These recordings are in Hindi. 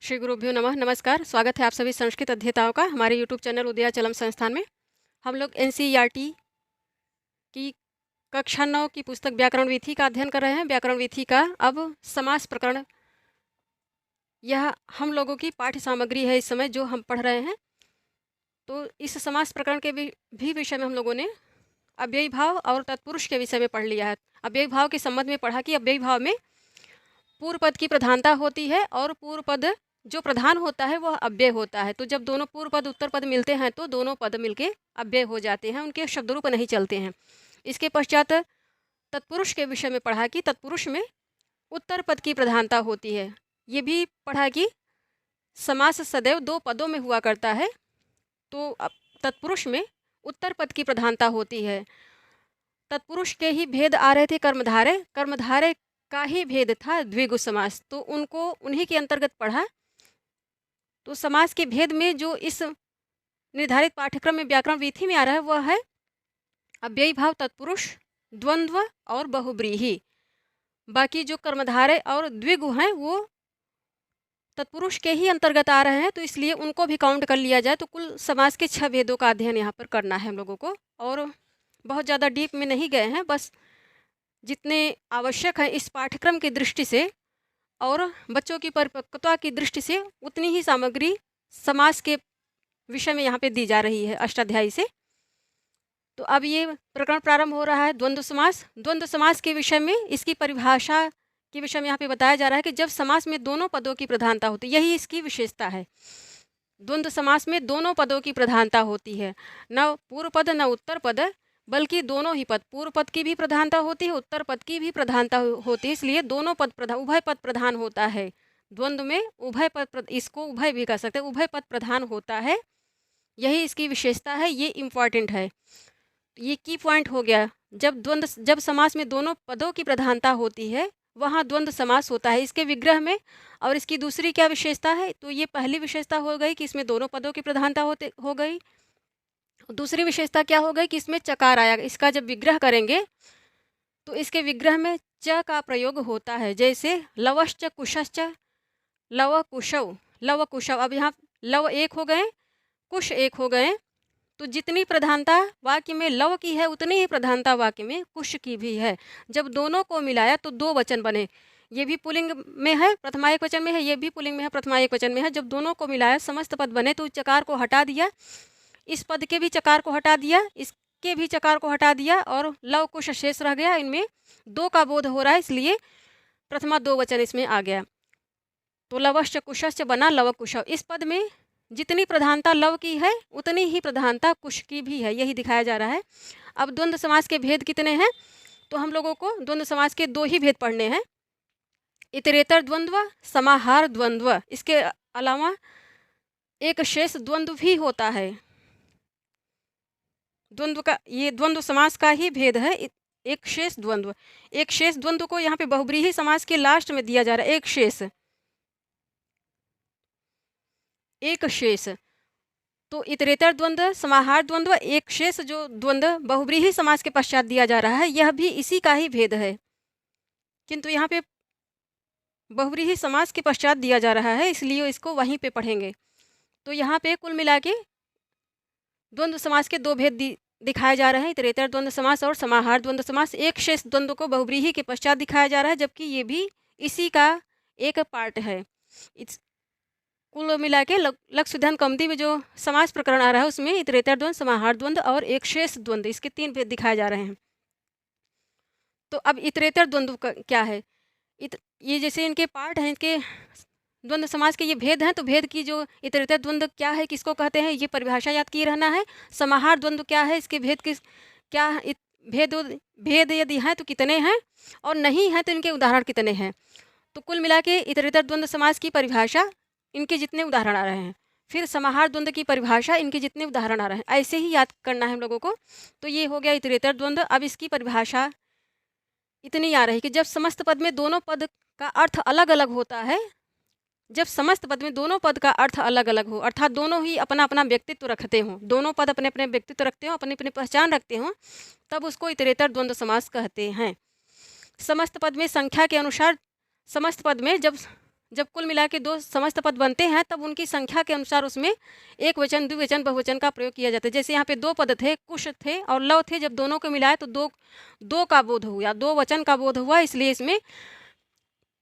श्री गुरुभ्यो नमः। नमस्कार। स्वागत है आप सभी संस्कृत अध्येताओं का हमारे यूट्यूब चैनल उदयाचलम संस्थान में। हम लोग एनसीईआरटी की कक्षा 9 की पुस्तक व्याकरण विधि का अध्ययन कर रहे हैं। व्याकरण विधि का अब समास प्रकरण, यह हम लोगों की पाठ्य सामग्री है इस समय जो हम पढ़ रहे हैं। तो इस समास प्रकरण के भी विषय में हम लोगों ने अव्ययी भाव और तत्पुरुष के विषय में पढ़ लिया है। अव्ययी भाव के संबंध में पढ़ा कि अव्ययी भाव में पूर्व पद की प्रधानता होती है और पूर्व पद जो प्रधान होता है वह अव्यय होता है। तो जब दोनों पूर्व पद उत्तर पद मिलते हैं तो दोनों पद मिलके अव्यय हो जाते हैं, उनके शब्दरूप नहीं चलते हैं। इसके पश्चात तत्पुरुष के विषय में पढ़ा कि तत्पुरुष में उत्तर पद की प्रधानता होती है। ये भी पढ़ा कि समास सदैव दो पदों में हुआ करता है, तो तत्पुरुष में उत्तर पद की प्रधानता होती है। तत्पुरुष के ही भेद आ रहे थे कर्मधारय, कर्मधारय का ही भेद था द्विगु समास, तो उनको उन्हीं के अंतर्गत पढ़ा। तो समास के भेद में जो इस निर्धारित पाठ्यक्रम में व्याकरण विधि में आ रहा है वह है अव्ययी भाव, तत्पुरुष, द्वंद्व और बहुब्रीहि। बाकी जो कर्मधारय और द्विगु हैं वो तत्पुरुष के ही अंतर्गत आ रहे हैं, तो इसलिए उनको भी काउंट कर लिया जाए। तो कुल समास के 6 भेदों का अध्ययन यहाँ पर करना है हम लोगों को, और बहुत ज़्यादा डीप में नहीं गए हैं, बस जितने आवश्यक हैं इस पाठ्यक्रम की दृष्टि से और बच्चों की परिपक्वता की दृष्टि से उतनी ही सामग्री समास के विषय में यहाँ पे दी जा रही है अष्टाध्यायी से। तो अब ये प्रकरण प्रारंभ हो रहा है द्वंद्व समास। द्वंद्व समास के विषय में इसकी परिभाषा के विषय में यहाँ पे बताया जा रहा है कि जब समास में दोनों पदों की प्रधानता होती है, यही इसकी विशेषता है। द्वंद्व समास में दोनों पदों की प्रधानता होती है, न पूर्व पद न उत्तर पद, बल्कि दोनों ही पद, पूर्व पद की भी प्रधानता होती है, उत्तर पद की भी प्रधानता होती है, इसलिए दोनों पद प्रधान, उभय पद प्रधान होता है। द्वंद्व में उभय पद, इसको उभय भी कह सकते हैं, उभय पद प्रधान होता है, यही इसकी विशेषता है। ये इम्पॉर्टेंट है, ये की पॉइंट हो गया। जब समास में दोनों पदों की प्रधानता होती है वहाँ द्वंद्व समास होता है इसके विग्रह में। और इसकी दूसरी क्या विशेषता है, तो ये पहली विशेषता हो गई कि इसमें दोनों पदों की प्रधानता हो गई। दूसरी विशेषता क्या हो गई कि इसमें चकार आया। इसका जब विग्रह करेंगे तो इसके विग्रह में च का प्रयोग होता है, जैसे लवश्च कुशश्च, लव कुशव, लव कुशव। अब यहाँ लव एक हो गए, कुश एक हो गए, तो जितनी प्रधानता वाक्य में लव की है उतनी ही प्रधानता वाक्य में कुश की भी है। जब दोनों को मिलाया तो दो वचन बने, ये भी पुल्लिंग में है प्रथमा एक वचन में है, ये भी पुल्लिंग में है प्रथमा एक वचन में है। जब दोनों को मिलाया समस्त पद बने, तो चकार को हटा दिया, इस पद के भी चकार को हटा दिया, इसके भी चकार को हटा दिया, और लव कुश शेष रह गया। इनमें दो का बोध हो रहा है, इसलिए प्रथमा दो वचन इसमें आ गया, तो लवश्च कुशश्च बना लव कुशव। इस पद में जितनी प्रधानता लव की है उतनी ही प्रधानता कुश की भी है, यही दिखाया जा रहा है। अब द्वंद्व समास के भेद कितने हैं, तो हम लोगों को द्वंद्व समास के 2 ही भेद पढ़ने हैं, इतरेतर द्वंद्व, समाहार द्वंद्व। इसके अलावा एक शेष द्वंद्व भी होता है। द्वंद्व का, ये द्वंद्व समास का ही भेद है, एक शेष द्वंद्व। एक शेष द्वंद्व को यहाँ पे बहुब्रीहि समास के लास्ट में दिया जा रहा है, एक शेष, एक शेष। तो इतरेतर द्वंद्व, समाहार द्वंद्व, एक शेष जो द्वंद्व बहुब्रीहि समास के पश्चात दिया जा रहा है, यह भी इसी का ही भेद है, किंतु यहाँ पे बहुब्रीहि समास के पश्चात दिया जा रहा है, इसलिए इसको वहीं पे पढ़ेंगे। तो यहाँ पे कुल मिला के द्वंद्व समास के 2 भेद दिखाए जा रहे हैं, इतरेतर द्वंद्व समास और समाहार द्वंद्व समास। एक शेष द्वंद्व को बहुब्रीहि के पश्चात दिखाया जा रहा है, जबकि ये भी इसी का एक पार्ट है। कुल मिला के लक्ष्य सिद्धांत कौमुदी में जो समास प्रकरण आ रहा है उसमें इतरेतर द्वंद्व, समाहार द्वंद्व और एक शेष द्वंद्व, इसके 3 भेद दिखाए जा रहे हैं। तो अब इतरेतर द्वंद्व का क्या है, ये जैसे इनके पार्ट हैं, इनके द्वंद्व समास के ये भेद हैं, तो भेद की जो इतरेतर द्वंद्व क्या है, किसको कहते हैं, ये परिभाषा याद किए रहना है। समाहार द्वंद्व क्या है, इसके भेद क्या भेद यदि हैं तो कितने हैं, और नहीं हैं तो इनके उदाहरण कितने हैं। तो कुल मिला के इतरेतर द्वंद्व समास की परिभाषा, इनके जितने उदाहरण आ रहे हैं, फिर समाहार द्वंद्व की परिभाषा, इनके जितने उदाहरण आ रहे हैं, ऐसे ही याद करना है हम लोगों को। तो ये हो गया इतरेतर द्वंद्व। अब इसकी परिभाषा इतनी आ रही कि जब समस्त पद में दोनों पद का अर्थ अलग अलग होता है, जब समस्त पद में दोनों पद का अर्थ अलग अलग हो, अर्थात दोनों ही अपना अपना व्यक्तित्व रखते हों, दोनों पद अपने अपने व्यक्तित्व रखते हों, अपनी अपनी पहचान रखते हों, तब उसको इतरेतर द्वंद्व समास कहते हैं। समस्त पद में संख्या के अनुसार, समस्त पद में जब जब कुल मिला के दो समस्त पद बनते हैं तब उनकी संख्या के अनुसार उसमें एक वचन, द्विवचन, बहुवचन का प्रयोग किया जाता है। जैसे यहाँ पे दो पद थे, कुश थे और लव थे, जब दोनों को मिलाए तो दो दो का बोध हुआ, दो वचन का बोध हुआ, इसलिए इसमें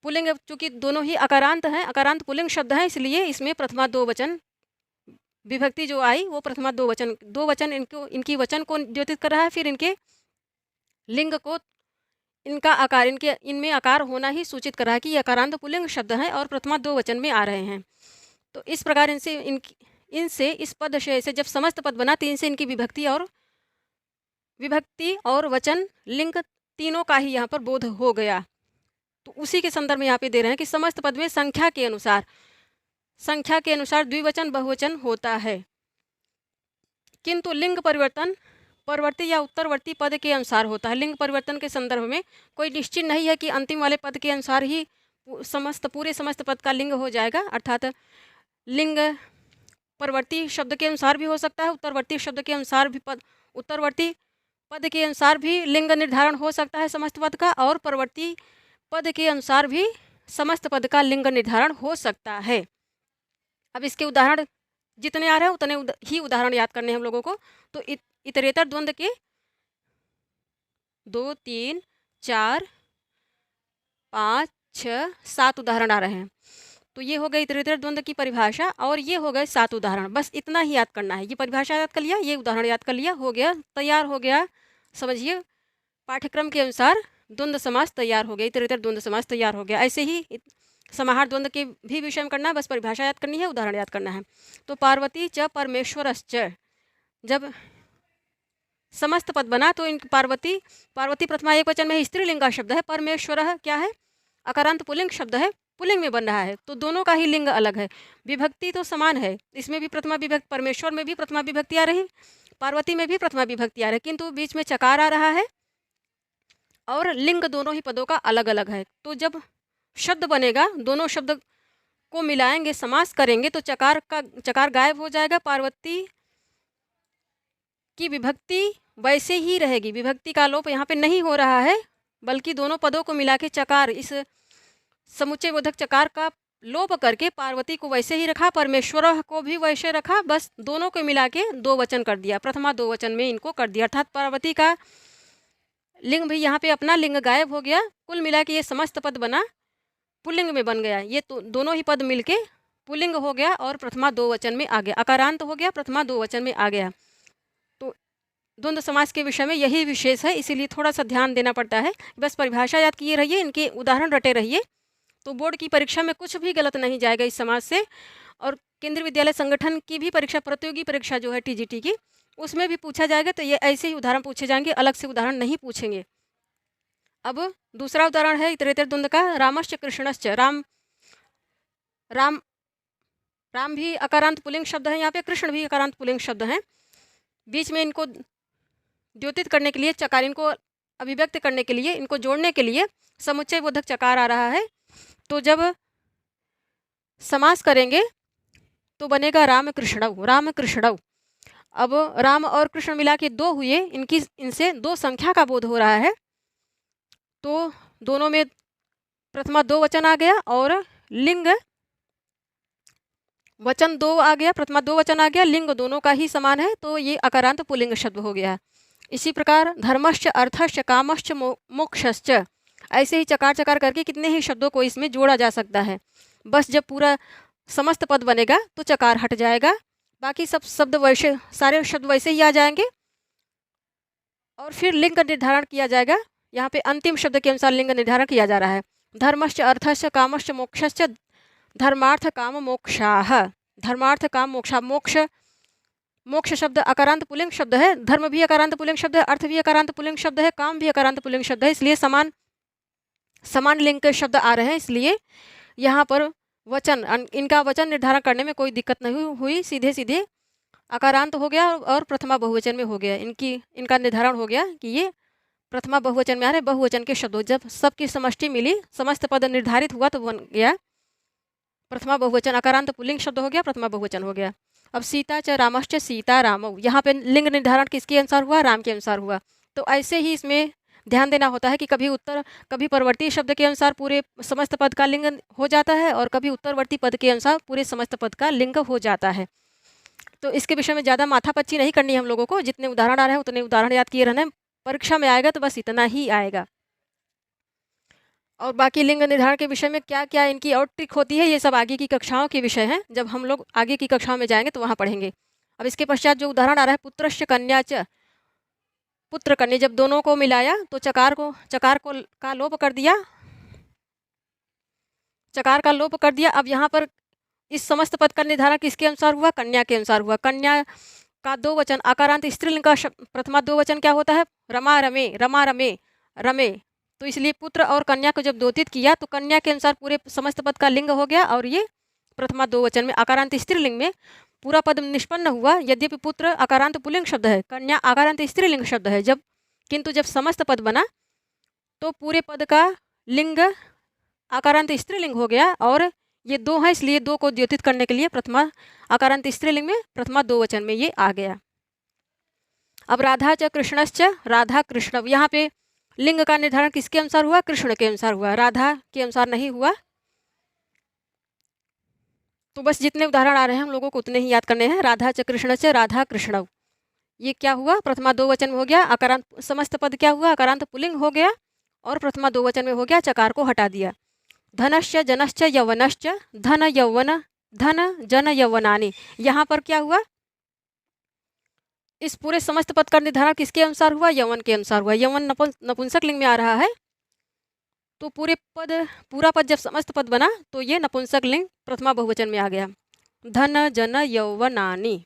पुल्लिंग, चूंकि दोनों ही अकारांत हैं, अकारांत पुल्लिंग शब्द हैं, इसलिए इसमें प्रथमा दो वचन विभक्ति जो आई वो प्रथमा दो वचन इनकी वचन को द्योतित कर रहा है, फिर इनके लिंग को, इनका आकार, इनमें आकार होना ही सूचित कर रहा है कि ये अकारांत पुल्लिंग शब्द हैं और प्रथमा दो वचन में आ रहे हैं। तो इस प्रकार इनसे इस पदशय से जब समस्त पद बना तो इनसे इनकी विभक्ति और वचन लिंग तीनों का ही यहाँ पर बोध हो गया। तो उसी के संदर्भ में यहाँ पे दे रहे हैं कि समस्त पद में संख्या के अनुसार द्विवचन बहुवचन होता है, किंतु लिंग परिवर्तन परवर्ती या उत्तरवर्ती पद के अनुसार होता है। लिंग परिवर्तन के संदर्भ में कोई निश्चित नहीं है कि अंतिम वाले पद के अनुसार ही पूरे समस्त पद का लिंग हो जाएगा, अर्थात लिंग परवर्ती शब्द के अनुसार भी हो सकता है, उत्तरवर्ती पद के अनुसार भी लिंग निर्धारण हो सकता है समस्त पद का, और परवर्ती पद के अनुसार भी समस्त पद का लिंग निर्धारण हो सकता है। अब इसके उदाहरण जितने आ रहे हैं उतने ही उदाहरण याद करने हैं हम लोगों को। तो इतरेतर द्वंद्व के 2, 3, 4, 5, 6, 7 उदाहरण आ रहे हैं। तो ये हो गए इतरेतर द्वंद्व की परिभाषा और ये हो गए 7 उदाहरण। बस इतना ही याद करना है, ये परिभाषा याद कर लिया, ये उदाहरण याद कर लिया, हो गया, तैयार हो गया। समझिए पाठ्यक्रम के अनुसार द्वंद्व समास तैयार हो गया, इतरेतर द्वंद्व समास तैयार हो गया। ऐसे ही समाहार द्वंद्व के भी विषय में करना है, बस परिभाषा याद करनी है, उदाहरण याद करना है। तो पार्वती च परमेश्वरश्च, जब समस्त पद बना तो इन पार्वती प्रथमा एक वचन में स्त्रीलिंग का शब्द है, परमेश्वर क्या है, अकारांत पुल्लिंग शब्द है, पुल्लिंग में बन रहा है, तो दोनों का ही लिंग अलग है। विभक्ति तो समान है, इसमें भी प्रथमा विभक्ति, परमेश्वर में भी प्रथमा विभक्ति आ रही, पार्वती में भी प्रथमा विभक्ति आ रही, किंतु बीच में चकार आ रहा है और लिंग दोनों ही पदों का अलग अलग है। तो जब शब्द बनेगा, दोनों शब्द को मिलाएंगे, समास करेंगे तो चकार गायब हो जाएगा, पार्वती की विभक्ति वैसे ही रहेगी, विभक्ति का लोप यहाँ पे नहीं हो रहा है, बल्कि दोनों पदों को मिला के चकार, इस समुच्चय बोधक चकार का लोप करके पार्वती को वैसे ही रखा, परमेश्वर को भी वैसे रखा, बस दोनों को मिला के दो वचन कर दिया, प्रथमा दो वचन में इनको कर दिया, अर्थात पार्वती का लिंग भी यहाँ पे अपना लिंग गायब हो गया। कुल मिला के ये समस्त पद बना, पुल्लिंग में बन गया, ये तो दोनों ही पद मिलके पुल्लिंग हो गया और प्रथमा दो वचन में आ गया, अकारांत हो गया, प्रथमा दो वचन में आ गया। तो द्वंद्व समास के विषय में यही विशेष है, इसीलिए थोड़ा सा ध्यान देना पड़ता है। बस परिभाषा याद किए रहिए, इनके उदाहरण रटे रहिए, तो बोर्ड की परीक्षा में कुछ भी गलत नहीं जाएगा इस समाज से। और केंद्रीय विद्यालय संगठन की भी परीक्षा, प्रतियोगी परीक्षा जो है TGT की, उसमें भी पूछा जाएगा, तो ये ऐसे ही उदाहरण पूछे जाएंगे, अलग से उदाहरण नहीं पूछेंगे। अब दूसरा उदाहरण है इतरेतर द्वंद्व का, रामश्च कृष्णश्च, राम भी अकारांत पुल्लिंग शब्द है यहाँ पे, कृष्ण भी अकारांत पुल्लिंग शब्द हैं, बीच में इनको द्योतित करने के लिए चकार, इनको अभिव्यक्त करने के लिए, इनको जोड़ने के लिए समुच्चय बोधक चकार आ रहा है। तो जब समास करेंगे तो बनेगा राम कृष्णौ। अब राम और कृष्ण मिला के दो हुए, इनसे दो संख्या का बोध हो रहा है, तो दोनों में प्रथमा दो वचन आ गया और लिंग वचन दो आ गया, प्रथमा दो वचन आ गया, लिंग दोनों का ही समान है, तो ये अकारांत पुल्लिंग शब्द हो गया। इसी प्रकार धर्मश्च अर्थश्च कामश्च मोक्षश्च, ऐसे ही चकार करके कितने ही शब्दों को इसमें जोड़ा जा सकता है। बस जब पूरा समस्त पद बनेगा तो चकार हट जाएगा, बाकी सब शब्द वैसे, सारे शब्द वैसे ही आ जाएंगे और फिर लिंग निर्धारण किया जाएगा। यहाँ पे अंतिम शब्द के अनुसार लिंग निर्धारण किया जा रहा है। धर्मश्च अर्थश्च कामश्च मोक्षश्च, धर्मार्थ काम मोक्षाः, धर्मार्थ काम मोक्षा, मोक्ष शब्द अकारांत पुल्लिंग शब्द है, धर्म भी अकारांत पुल्लिंग शब्द है, अर्थ भी अकारांत पुल्लिंग शब्द है, काम भी अकारांत पुल्लिंग शब्द है, इसलिए समान लिंग के शब्द आ रहे हैं, इसलिए यहाँ पर इनका वचन निर्धारण करने में कोई दिक्कत नहीं हुई, सीधे अकारांत हो गया और प्रथमा बहुवचन में हो गया। इनका निर्धारण हो गया कि ये प्रथमा बहुवचन में आ रहे, बहुवचन के शब्दों, जब सबकी समष्टि मिली, समस्त पद निर्धारित हुआ तो बन गया प्रथमा बहुवचन, अकारांत पुल्लिंग शब्द हो गया, प्रथमा बहुवचन हो गया। अब सीता च रामश्च सीता रामौ, यहाँ पे लिंग निर्धारण किसके अनुसार हुआ, राम के अनुसार हुआ। तो ऐसे ही इसमें ध्यान देना होता है कि कभी परवर्ती शब्द के अनुसार पूरे समस्त पद का लिंग हो जाता है और कभी उत्तरवर्ती पद के अनुसार पूरे समस्त पद का लिंग हो जाता है। तो इसके विषय में ज़्यादा माथापच्ची नहीं करनी है हम लोगों को, जितने उदाहरण आ रहे हैं उतने उदाहरण याद किए रहना है। परीक्षा में आएगा तो बस इतना ही आएगा। और बाकी लिंग निर्धारण के विषय में क्या क्या इनकी और ट्रिक होती है, ये सब आगे की कक्षाओं के विषय हैं। जब हम लोग आगे की कक्षाओं में जाएंगे तो वहाँ पढ़ेंगे। अब इसके पश्चात जो उदाहरण आ रहा है, पुत्रश्च कन्या च, पुत्र कन्या, जब दोनों को मिलाया तो चकार को का लोप कर दिया, चकार का लोप कर दिया। अब यहाँ पर इस समस्त पद का निर्धारण किसके अनुसार हुआ? कन्या के अनुसार हुआ। कन्या का दो वचन आकारांत स्त्रीलिंग का प्रथमा दो वचन क्या होता है? रमा रमे, रमा रमे, रमे। तो इसलिए पुत्र और कन्या को जब दोतित किया तो कन्या के अनुसार पूरे समस्त पद का लिंग हो गया और ये प्रथमा दो वचन में आकारांत स्त्रीलिंग में पूरा पद निष्पन्न हुआ। यद्यपि पुत्र आकारांत पुल्लिंग शब्द है, कन्या आकारांत स्त्रीलिंग शब्द है, किंतु जब समस्त पद बना तो पूरे पद का लिंग आकारांत स्त्रीलिंग हो गया और ये दो है, इसलिए दो को द्योतित करने के लिए प्रथमा आकारांत स्त्रीलिंग में प्रथमा दो वचन में ये आ गया। अब राधा च कृष्णश्च, राधा कृष्ण, यहाँ पे लिंग का निर्धारण किसके अनुसार हुआ? कृष्ण के अनुसार हुआ, राधा के अनुसार नहीं हुआ। तो बस जितने उदाहरण आ रहे हैं हम लोगों को उतने ही याद करने हैं। राधा च कृष्णश्च, राधा कृष्ण, ये क्या हुआ? प्रथमा दो वचन में हो गया। आकारांत समस्त पद क्या हुआ? आकारांत पुल्लिंग हो गया और प्रथमा दो वचन में हो गया, चकार को हटा दिया। धनश्च जनश्च यवनश्च, धन यौवन, धन जन यौवनानि, यहाँ पर क्या हुआ? इस पूरे समस्त पद का निर्धारण किसके अनुसार हुआ? यौवन के अनुसार हुआ। यौवन नपुंसक लिंग में आ रहा है, तो पूरा पद जब समस्त पद बना तो ये नपुंसक लिंग प्रथमा बहुवचन में आ गया। धन जन यौवनानि,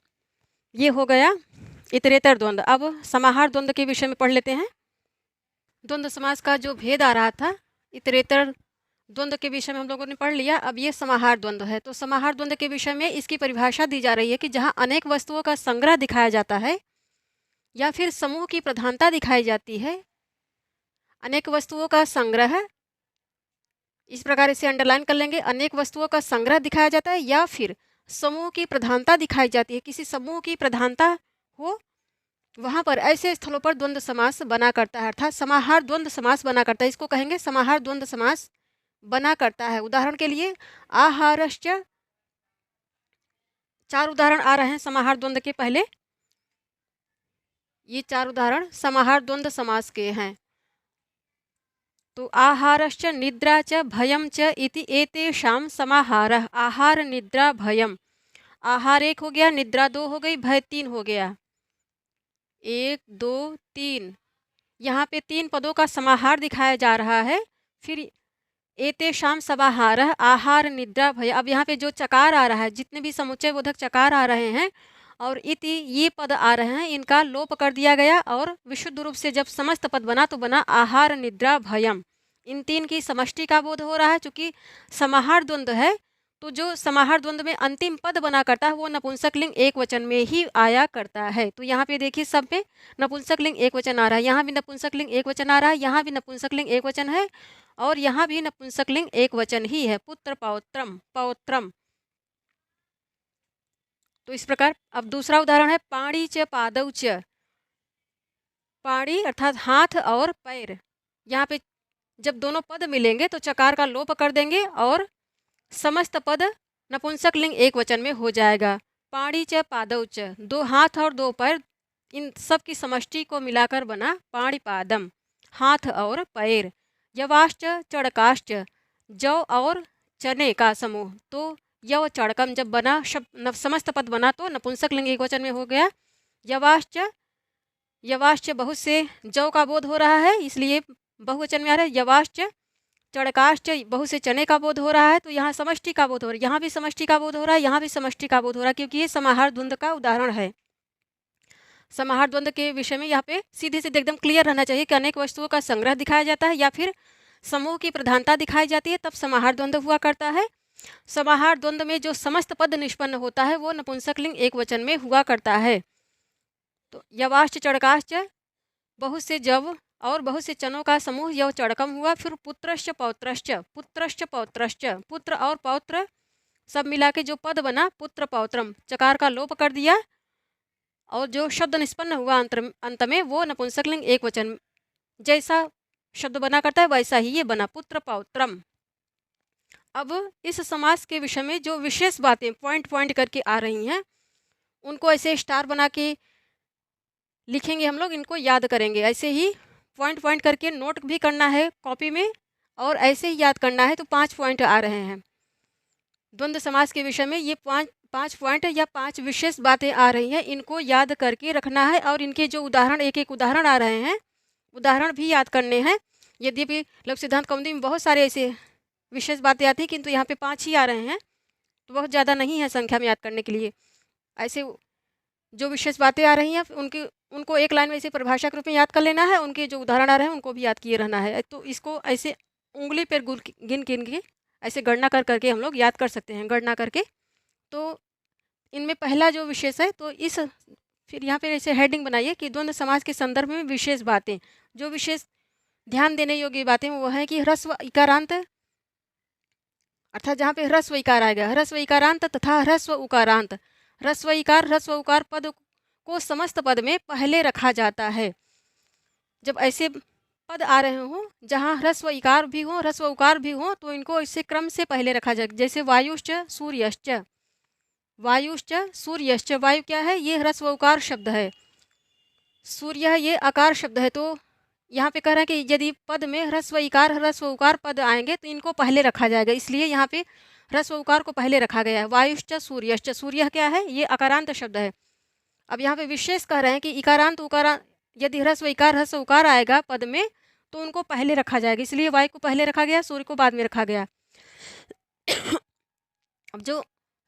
ये हो गया इतरेतर द्वंद्व। अब समाहार द्वंद्व के विषय में पढ़ लेते हैं। द्वंद्व समास का जो भेद आ रहा था, इतरेतर द्वंद्व के विषय में हम लोगों ने पढ़ लिया। अब ये समाहार द्वंद्व है। तो समाहार द्वंद्व के विषय में इसकी परिभाषा दी जा रही है कि जहाँ अनेक वस्तुओं का संग्रह दिखाया जाता है या फिर समूह की प्रधानता दिखाई जाती है। अनेक वस्तुओं का संग्रह, इस प्रकार इसे अंडरलाइन कर लेंगे। अनेक वस्तुओं का संग्रह दिखाया जाता है या फिर समूह की प्रधानता दिखाई जाती है, किसी समूह की प्रधानता हो, वहाँ पर ऐसे स्थलों पर द्वंद्व समास बना करता है, अर्थात समाहार द्वंद्व समास बना करता है। इसको कहेंगे समाहार द्वंद्व समास बना करता है। उदाहरण के लिए आहारश्च, चार उदाहरण आ रहे हैं समाहार द्वंद्व के। पहले ये चार उदाहरण समाहार द्वंद्व समास के हैं। तो आहारश्च निद्रा च भयम च इति एतेषां समाहारः। आहार निद्रा भयम, आहार एक हो गया, निद्रा दो हो गई, भय तीन हो गया। एक दो तीन, यहाँ पे तीन पदों का समाहार दिखाया जा रहा है। फिर एतेषां समाहारः आहार निद्रा भय। अब यहाँ पे जो चकार आ रहा है, जितने भी समुच्चय बोधक चकार आ रहे हैं और इति ये पद आ रहे हैं, इनका लोप कर दिया गया और विशुद्ध रूप से जब समस्त पद बना तो बना आहार निद्रा भयम। इन तीन की समष्टि का बोध हो रहा है। चूंकि समाहार द्वंद्व है तो जो समाहार द्वंद्व में अंतिम पद बना करता है वो नपुंसक लिंग एक वचन में ही आया करता है। तो यहाँ पे देखिए सब पे नपुंसक लिंग एक वचन आ रहा है, यहाँ भी नपुंसक लिंग एक वचन आ रहा है, यहाँ भी नपुंसक लिंग एक वचन है और यहाँ भी नपुंसक लिंग एक वचन ही है, पुत्र पौत्रम पौत्रम। तो इस प्रकार अब दूसरा उदाहरण है पाणी च पादौ च, पाणी अर्थात हाथ और पैर। यहाँ पे जब दोनों पद मिलेंगे तो चकार का लोप कर देंगे और समस्त पद नपुंसक लिंग एक वचन में हो जाएगा। पाणी च पादौ च, दो हाथ और दो पैर, इन सब की समष्टि को मिलाकर बना पाणिपादम, हाथ और पैर। यवाश्च चड़काश्च, जौ और चने का समूह। तो यव चड़कम जब बना शब्द समस्त पद बना तो नपुंसक लिंग एक वचन में हो गया। यवाश्च, यवाश्च बहुत से जौ का बोध हो रहा है इसलिए बहुवचन में आ रहा है। यवाश्च चड़काश्च बहुत से चने का बोध हो रहा है, तो यहाँ समष्टि का बोध हो रहा है, यहाँ भी समष्टि का बोध हो रहा है, यहाँ भी समष्टि का बोध हो रहा है, क्योंकि ये समाहार द्वंद्व का उदाहरण है। समाहार द्वंद्व के विषय में यहाँ पे सीधे सीधे एकदम क्लियर रहना चाहिए कि अनेक वस्तुओं का संग्रह दिखाया जाता है या फिर समूह की प्रधानता दिखाई जाती है, तब समाहार द्वंद्व हुआ करता है। समाहार द्वंद्व में जो समस्त पद निष्पन्न होता है वो नपुंसक लिंग एक वचन में हुआ करता है। तो यवाश्च चड़काश्च बहुत से जव और बहुत से चनों का समूह यव चड़कम हुआ। फिर पुत्रश्च पौत्रश्च, पुत्रश्च पौत्रश्च, पुत्र और पौत्र सब मिला के जो पद बना पुत्र पौत्रम, चकार का लोप कर दिया और जो शब्द निष्पन्न हुआ अंत में वो नपुंसक लिंग एक वचन जैसा शब्द बना करता है वैसा ही ये बना, पुत्र पौत्रम। अब इस समास के विषय में जो विशेष बातें पॉइंट पॉइंट करके आ रही हैं उनको ऐसे स्टार बना के लिखेंगे हम लोग, इनको याद करेंगे। ऐसे ही पॉइंट पॉइंट करके नोट भी करना है कॉपी में, और ऐसे ही याद करना है। तो 5 पॉइंट आ रहे हैं द्वंद्व समास के विषय में। ये पाँच पॉइंट या 5 विशेष बातें आ रही हैं, इनको याद करके रखना है। और इनके जो उदाहरण, एक एक उदाहरण आ रहे हैं, उदाहरण भी याद करने हैं। यद्यपि लघु सिद्धांत कौमुदी में बहुत सारे ऐसे विशेष बातें आती हैं, किंतु यहाँ पे 5 ही आ रहे हैं, तो बहुत ज़्यादा नहीं है संख्या में याद करने के लिए। ऐसे जो विशेष बातें आ रही हैं उनको एक लाइन में ऐसे परिभाषा के रूप में याद कर लेना है। उनके जो उदाहरण आ रहे हैं उनको भी याद किए रहना है। तो इसको ऐसे उंगली पर गिन गिन के ऐसे गणना कर करके हम लोग याद कर सकते हैं, गणना करके। तो इनमें पहला जो विशेष है, तो इस फिर यहाँ पे ऐसे हेडिंग बनाइए कि द्वंद्व समास के संदर्भ में विशेष बातें। जो विशेष ध्यान देने योग्य बातें वो है कि ह्रस्व इकारांत, अर्थात जहाँ पे ह्रस्व इकार आएगा, ह्रस्व इकारांत तथा ह्रस्व उकारांत। ह्रस्व इकार, ह्रस्व उकार पद को समस्त पद में पहले रखा जाता है। जब ऐसे पद आ रहे हों जहाँ ह्रस्व इकार भी हो, ह्रस्व उकार भी हो, तो इनको इसे क्रम से पहले रखा जाए। जैसे वायुश्च सूर्यश्च, वायुश्च सूर्यश्च। वायु क्या है? ये ह्रस्व उकार शब्द है। सूर्य ये आकार शब्द है। तो यहाँ पे कह रहा है कि यदि पद में ह्रस्व इकार ह्रस्व उकार पद आएंगे तो इनको पहले रखा जाएगा, इसलिए यहाँ पे ह्रस्व उकार को पहले रखा गया है। वायुश्च सूर्यश्च, सूर्य क्या है? ये अकारांत शब्द है। अब यहाँ पे विशेष कह रहे हैं कि इकारांत उकारांत, यदि ह्रस्व इकार ह्रस्व उकार आएगा पद में तो उनको पहले रखा जाएगा, इसलिए वायु को पहले रखा गया, सूर्य को बाद में रखा गया। अब जो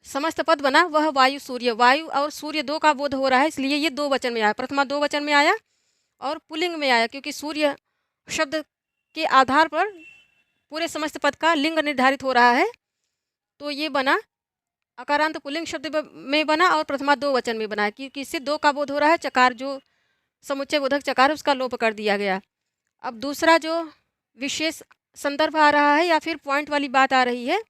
समस्त पद बना वह वायु सूर्य, वायु और सूर्य दो का बोध हो रहा है, इसलिए ये 2 वचन में आया। प्रथमा 2 वचन में आया और पुल्लिंग में आया, क्योंकि सूर्य शब्द के आधार पर पूरे समस्त पद का लिंग निर्धारित हो रहा है। तो ये बना अकारांत पुल्लिंग शब्द में बना और प्रथमा 2 वचन में बना, क्योंकि इससे 2 का बोध हो रहा है। चकार जो समुच्चय बोधक चकार है उसका लोप कर दिया गया। अब दूसरा जो विशेष संदर्भ आ रहा है या फिर पॉइंट वाली बात आ रही है,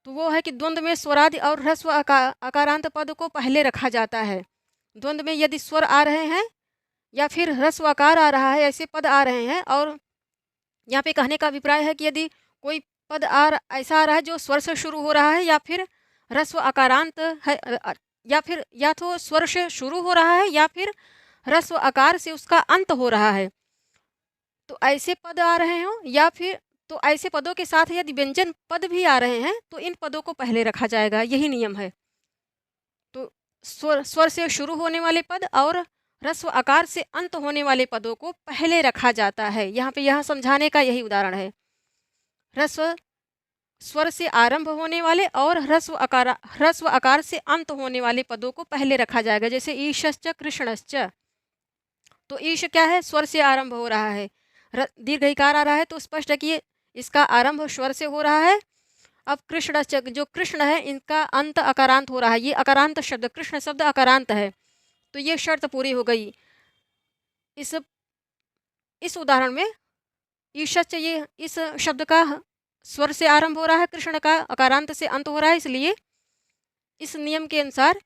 तो वो है कि द्वंद्व में स्वरादि और ह्रस्व अकारांत पद को पहले रखा जाता है। द्वंद्व में यदि स्वर आ रहे हैं या फिर ह्रस्व आकार आ रहा है, ऐसे पद आ रहे हैं, और यहाँ पे कहने का अभिप्राय है कि यदि कोई पद ऐसा आ रहा है जो स्वर से शुरू हो रहा है या फिर ह्रस्व आकारांत है, या फिर या तो स्वर से शुरू हो रहा है या फिर ह्रस्व आकार से उसका अंत हो रहा है, तो ऐसे पद आ रहे हों, या फिर तो ऐसे पदों के साथ यदि व्यंजन पद भी आ रहे हैं तो इन पदों को पहले रखा जाएगा, यही नियम है। तो स्वर से शुरू होने वाले पद और ह्रस्व आकार से अंत होने वाले पदों को पहले रखा जाता है। यहाँ समझाने का यही उदाहरण है। ह्रस्व स्वर से आरंभ होने वाले और ह्रस्व आकार से अंत होने वाले पदों को पहले रखा जाएगा। जैसे ईशश्च कृष्णश्च, तो ईश क्या है? स्वर से आरंभ हो रहा है, दीर्घ इकार आ रहा है, तो स्पष्ट है कि इसका आरंभ स्वर से हो रहा है। अब कृष्णश्च, जो कृष्ण है इनका अंत अकारांत हो रहा है, ये अकारांत शब्द, कृष्ण शब्द अकारांत है, तो ये शर्त पूरी हो गई। इस उदाहरण में ईशश्च, ये इस शब्द का स्वर से आरंभ हो रहा है, कृष्ण का अकारांत से अंत हो रहा है, इसलिए इस नियम के अनुसार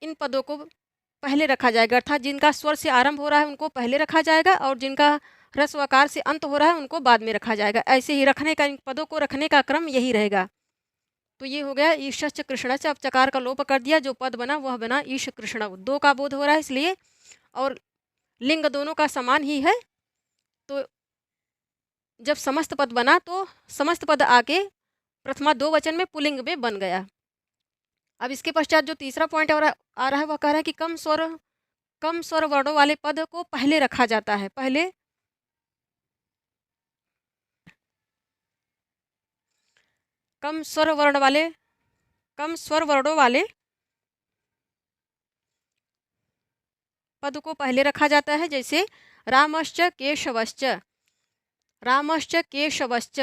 इन पदों को पहले रखा जाएगा। अर्थात जिनका स्वर से आरंभ हो रहा है उनको पहले रखा जाएगा और जिनका ह्रस्व आकार से अंत हो रहा है उनको बाद में रखा जाएगा। ऐसे ही रखने का, इन पदों को रखने का क्रम यही रहेगा। तो ये हो गया ईशश्च कृष्णश्च। अब चकार का लोप कर दिया, जो पद बना वह बना ईश कृष्ण, 2 का बोध हो रहा है इसलिए, और लिंग दोनों का समान ही है। तो जब समस्त पद बना तो समस्त पद आके प्रथमा 2 वचन में पुल्लिंग में बन गया। अब इसके पश्चात जो तीसरा पॉइंट आ रहा है वह कह रहा है कि कम स्वर वर्णों वाले पद को पहले रखा जाता है। पहले कम स्वर वर्णों वाले पद को पहले रखा जाता है। जैसे रामश्च केशवश्च, रामश्च केशवश्च,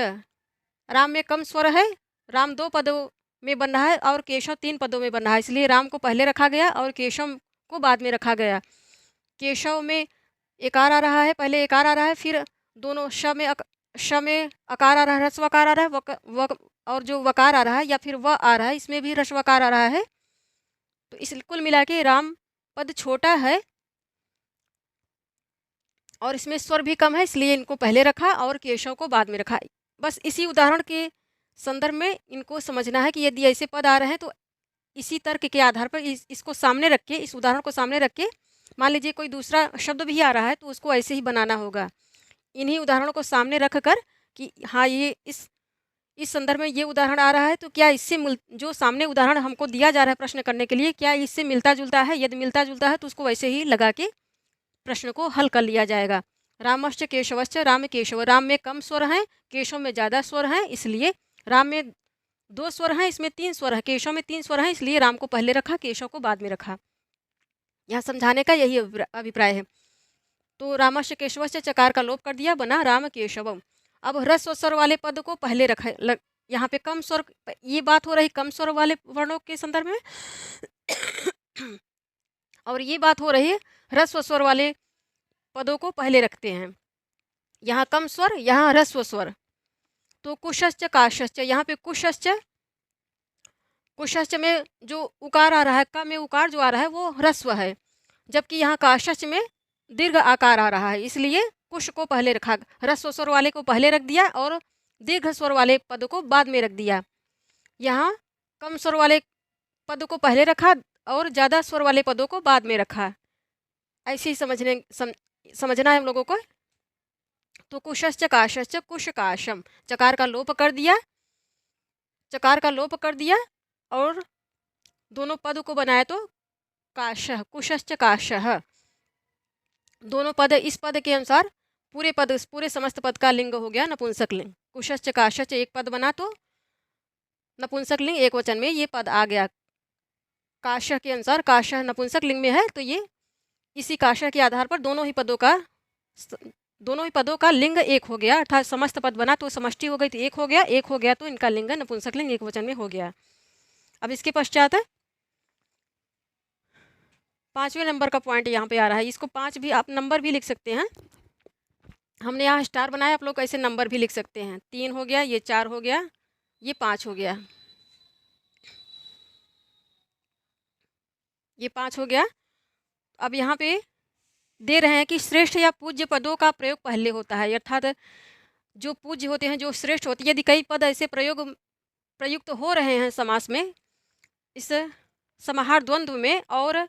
राम में कम स्वर है, राम 2 पदों में बन रहा है और केशव 3 पदों में बन रहा है, इसलिए राम को पहले रखा गया और केशव को बाद में रखा गया। केशव में एकार आ रहा है, पहले एकार आ रहा है, फिर दोनों श में अकार आ रहा है, ह्रस्व आकार आ रहा है, और जो वकार आ रहा है या फिर व आ रहा है, इसमें भी ह्रस्व आकार आ रहा है। तो इस कुल मिला के राम पद छोटा है और इसमें स्वर भी कम है, इसलिए इनको पहले रखा और केशव को बाद में रखा। बस इसी उदाहरण के संदर्भ में इनको समझना है कि यदि ऐसे पद आ रहे हैं तो इसी तर्क के आधार पर इसको सामने रख के, इस उदाहरण को सामने रख के, मान लीजिए कोई दूसरा शब्द भी आ रहा है तो उसको ऐसे ही बनाना होगा। इन्हीं उदाहरणों को सामने रख कर कि हाँ, ये इस संदर्भ में ये उदाहरण आ रहा है तो क्या इससे जो सामने उदाहरण हमको दिया जा रहा है प्रश्न करने के लिए, क्या इससे मिलता जुलता है? यदि मिलता जुलता है तो उसको वैसे ही लगा के प्रश्न को हल कर लिया जाएगा। रामश्च केशवश्च, राम केशव, राम में कम स्वर हैं, केशव में ज़्यादा स्वर हैं, इसलिए राम में 2 स्वर हैं, इसमें 3 स्वर हैं, केशव में 3 स्वर हैं, इसलिए राम को पहले रखा, केशव को बाद में रखा। यहाँ समझाने का यही अभिप्राय है। तो रामश्च केशवश्च चकार का लोप कर दिया, बना राम केशवम। अब ह्रस्व स्वर वाले पद को पहले रखा। यहाँ पे कम स्वर, ये बात हो रही कम स्वर वाले वर्णों के संदर्भ में और ये बात हो रही है ह्रस्व स्वर वाले पदों को पहले रखते हैं। यहाँ कम स्वर, यहाँ ह्रस्व स्वर। तो कुशश्च काशश्च, यहाँ पे कुशश्च में जो उकार आ रहा है, क में उकार जो आ रहा है वो ह्रस्व है, जबकि यहाँ काशश्च में दीर्घ आकार आ रहा है, इसलिए कुश को पहले रखा, ह्रस्व स्वर वाले को पहले रख दिया और दीर्घ स्वर वाले पद को बाद में रख दिया। यहाँ कम स्वर वाले पद को पहले रखा और ज़्यादा स्वर वाले पदों को बाद में रखा। ऐसे ही समझना है हम लोगों को। तो कुशश्च काशश्च कुश काशम, चकार का लोप कर दिया और दोनों पद को बनाया तो काशः, कुशश्च काशः। दोनों पद इस पद के अनुसार पूरे समस्त पद का लिंग हो गया नपुंसक लिंग। कुशश्च काशश्च एक पद बना तो नपुंसक लिंग एक वचन में ये पद आ गया। काशः के अनुसार, काशः नपुंसक लिंग में है तो ये इसी काशः के आधार पर दोनों ही पदों का लिंग एक हो गया, अर्थात समस्त पद बना तो समष्टि हो गई तो एक हो गया तो इनका लिंग नपुंसक लिंग एक वचन में हो गया। अब इसके पश्चात 5वें नंबर का पॉइंट यहाँ पे आ रहा है। इसको 5 भी आप नंबर भी लिख सकते हैं, हमने यहाँ स्टार बनाया, आप लोग ऐसे नंबर भी लिख सकते हैं। 3 हो गया, ये 4 हो गया, ये 5 हो गया, ये 5 हो गया। अब यहाँ पे दे रहे हैं कि श्रेष्ठ या पूज्य पदों का प्रयोग पहले होता है, अर्थात जो पूज्य होते हैं, जो श्रेष्ठ होते हैं, यदि कई पद ऐसे प्रयुक्त हो रहे हैं समास में, इस समाहार द्वंद्व में, और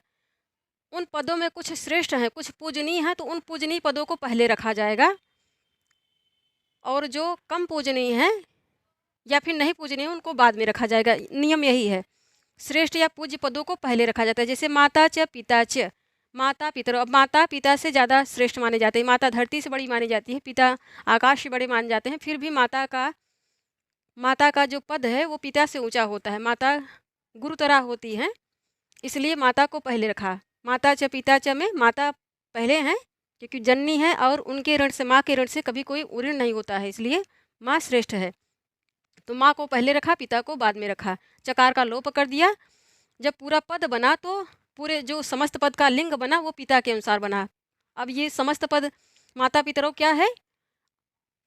उन पदों में कुछ श्रेष्ठ हैं कुछ पूजनीय हैं, तो उन पूजनीय पदों को पहले रखा जाएगा और जो कम पूजनीय हैं या फिर नहीं पूजनीय उनको बाद में रखा जाएगा। नियम यही है, श्रेष्ठ या पूज्य पदों को पहले रखा जाता है। जैसे माता च पिता च, माता पितर। अब माता पिता से ज़्यादा श्रेष्ठ माने जाते हैं, माता धरती से बड़ी मानी जाती है, पिता आकाश से बड़े माने जाते हैं, फिर भी माता का जो पद है वो पिता से ऊंचा होता है, माता गुरुतरा होती हैं, इसलिए माता को पहले रखा। माता च पिता च में माता पहले हैं क्योंकि जननी है और उनके ऋण से, माँ के ऋण से कभी कोई ऋण नहीं होता है, इसलिए माँ श्रेष्ठ है। तो माँ को पहले रखा, पिता को बाद में रखा। चकार का लोप कर दिया। जब पूरा पद बना तो पूरे जो समस्त पद का लिंग बना वो पिता के अनुसार बना। अब ये समस्त पद माता पितरों क्या है,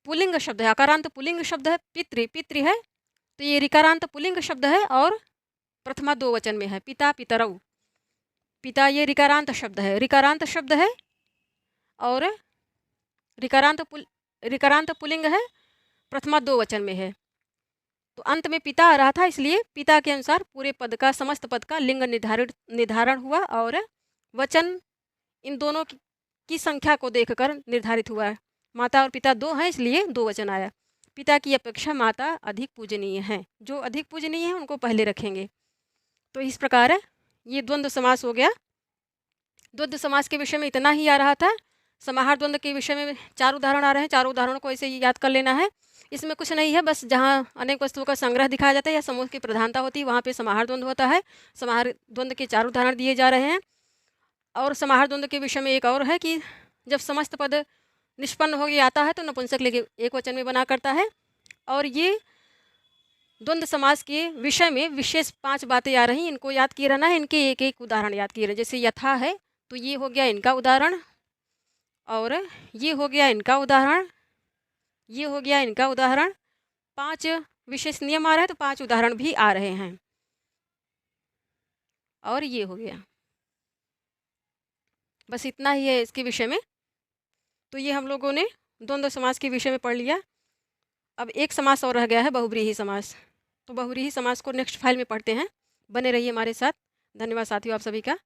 पुल्लिंग शब्द है, अकारांत पुल्लिंग शब्द है, पितृ है, तो ये ऋकारांत पुल्लिंग शब्द है और प्रथमा 2 वचन में है, पिता पितरौ। पिता ये ऋकारांत शब्द है और ऋकारांत पुल्लिंग है, प्रथमा 2 वचन में है, तो अंत में पिता आ रहा था, इसलिए पिता के अनुसार पूरे पद का, समस्त पद का लिंग निर्धारण हुआ और वचन इन दोनों की संख्या को देखकर निर्धारित हुआ। माता और पिता 2 हैं इसलिए 2 वचन आया। पिता की अपेक्षा माता अधिक पूजनीय हैं, जो अधिक पूजनीय हैं उनको पहले रखेंगे। तो इस प्रकार ये द्वंद्व समास हो गया। द्वंद्व समास के विषय में इतना ही आ रहा था। समाहार द्वंद्व के विषय में 4 उदाहरण आ रहे हैं, 4 उदाहरणों को ऐसे ही याद कर लेना है। इसमें कुछ नहीं है, बस जहाँ अनेक वस्तुओं का संग्रह दिखाया जाता है या समूह की प्रधानता होती है वहाँ पे समाहार द्वंद्व होता है। समाहार द्वंद्व के 4 उदाहरण दिए जा रहे हैं। और समाहार द्वंद्व के विषय में एक और है कि जब समस्त पद निष्पन्न हो गया आता है तो नपुंसक लिंग एक वचन में बना करता है। और ये द्वंद्व समास के विषय में विशेष 5 बातें आ रही, इनको याद किए रहना है। इनके एक एक उदाहरण याद किए रहना। जैसे यथा है तो ये हो गया इनका उदाहरण, और ये हो गया इनका उदाहरण, ये हो गया इनका उदाहरण। 5 विशेष नियम आ रहे हैं तो 5 उदाहरण भी आ रहे हैं, और ये हो गया। बस इतना ही है इसके विषय में। तो ये हम लोगों ने द्वंद्व समास के विषय में पढ़ लिया। अब एक समास और रह गया है, बहुव्रीहि समास। तो बहुव्रीहि समास को नेक्स्ट फाइल में पढ़ते हैं। बने रहिए हमारे साथ। धन्यवाद साथियों आप सभी का।